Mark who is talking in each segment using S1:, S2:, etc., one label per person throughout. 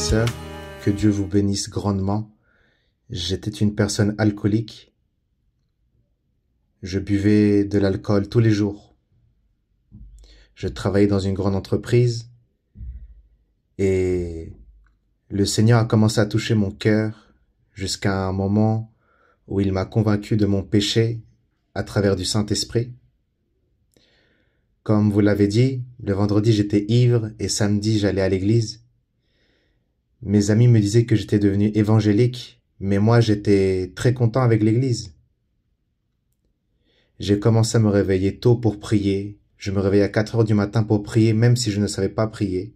S1: sœurs, que Dieu vous bénisse grandement. J'étais une personne alcoolique. Je buvais de l'alcool tous les jours. Je travaillais dans une grande entreprise et le Seigneur a commencé à toucher mon cœur jusqu'à un moment où il m'a convaincu de mon péché à travers du Saint-Esprit. Comme vous l'avez dit, le vendredi j'étais ivre et samedi j'allais à l'église. Mes amis me disaient que j'étais devenu évangélique, mais moi j'étais très content avec l'église. J'ai commencé à me réveiller tôt pour prier. Je me réveillais à 4 heures du matin pour prier, même si je ne savais pas prier.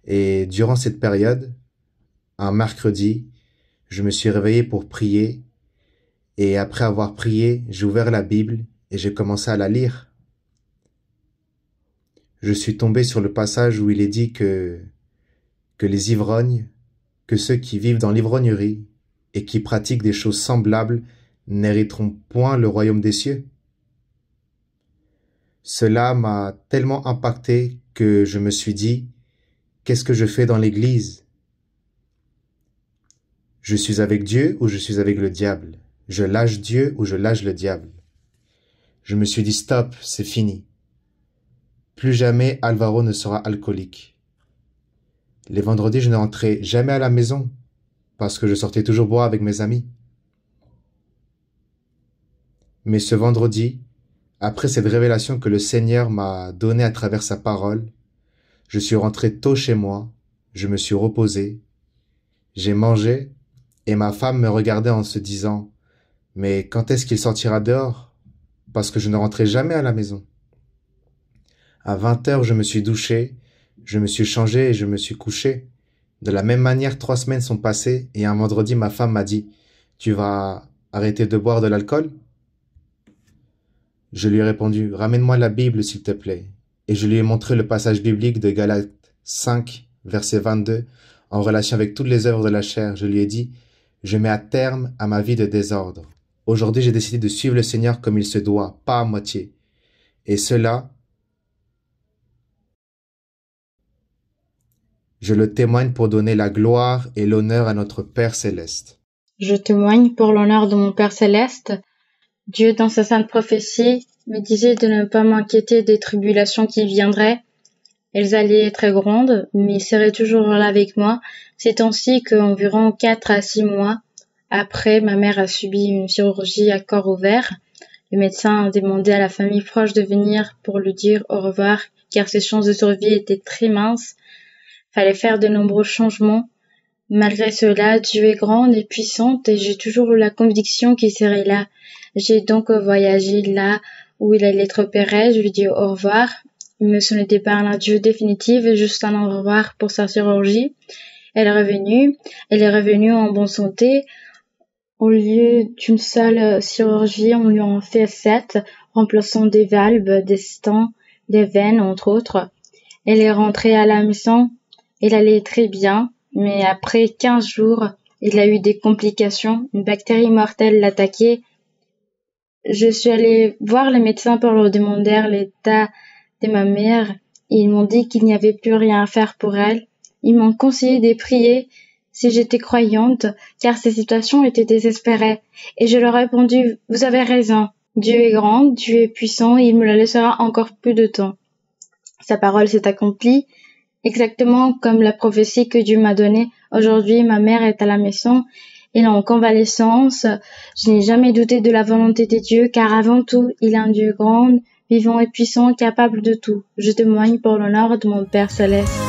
S1: Et durant cette période, un mercredi, je me suis réveillé pour prier. Et après avoir prié, j'ai ouvert la Bible et j'ai commencé à la lire. Je suis tombé sur le passage où il est dit que les ivrognes, que ceux qui vivent dans l'ivrognerie et qui pratiquent des choses semblables n'hériteront point le royaume des cieux. Cela m'a tellement impacté que je me suis dit, qu'est-ce que je fais dans l'église? Je suis avec Dieu ou je suis avec le diable? Je lâche Dieu ou je lâche le diable? Je me suis dit, stop, c'est fini. Plus jamais Alvaro ne sera alcoolique. Les vendredis, je ne rentrais jamais à la maison parce que je sortais toujours boire avec mes amis. Mais ce vendredi, après cette révélation que le Seigneur m'a donnée à travers sa parole, je suis rentré tôt chez moi, je me suis reposé, j'ai mangé et ma femme me regardait en se disant « Mais quand est-ce qu'il sortira dehors ?» Parce que je ne rentrais jamais à la maison. À 20 heures, je me suis douché, je me suis changé et je me suis couché. De la même manière, 3 semaines sont passées et un vendredi, ma femme m'a dit « Tu vas arrêter de boire de l'alcool ?» Je lui ai répondu « Ramène-moi la Bible, s'il te plaît. » Et je lui ai montré le passage biblique de Galates 5, verset 22, en relation avec toutes les œuvres de la chair. Je lui ai dit « Je mets à terme à ma vie de désordre. Aujourd'hui, j'ai décidé de suivre le Seigneur comme il se doit, pas à moitié. Et cela, je le témoigne pour donner la gloire et l'honneur à notre Père céleste. »
S2: Je témoigne pour l'honneur de mon Père céleste. Dieu, dans sa sainte prophétie, me disait de ne pas m'inquiéter des tribulations qui viendraient. Elles allaient être très grandes, mais il serait toujours là avec moi. C'est ainsi qu'environ 4 à 6 mois après, ma mère a subi une chirurgie à corps ouvert. Le médecin a demandé à la famille proche de venir pour lui dire au revoir, car ses chances de survie étaient très minces. Fallait faire de nombreux changements. Malgré cela, Dieu est grand et puissant et j'ai toujours eu la conviction qu'il serait là. J'ai donc voyagé là où il allait être opéré. Je lui dis au revoir. Il me souhaitait par un adieu définitif et juste un au revoir pour sa chirurgie. Elle est revenue en bonne santé. Au lieu d'une seule chirurgie, on lui en fait 7, remplaçant des valves, des stents, des veines, entre autres. Elle est rentrée à la maison. Elle allait très bien, mais après 15 jours, il a eu des complications. Une bactérie mortelle l'attaquait. Je suis allée voir les médecins pour leur demander l'état de ma mère. Ils m'ont dit qu'il n'y avait plus rien à faire pour elle. Ils m'ont conseillé de prier si j'étais croyante, car ces situations étaient désespérées. Et je leur ai répondu, vous avez raison. Dieu est grand, Dieu est puissant, et il me le laissera encore plus de temps. Sa parole s'est accomplie, exactement comme la prophétie que Dieu m'a donnée. Aujourd'hui, ma mère est à la maison. Elle est en convalescence. Je n'ai jamais douté de la volonté de Dieu, car avant tout, il est un Dieu grand, vivant et puissant, capable de tout. Je témoigne pour l'honneur de mon Père céleste.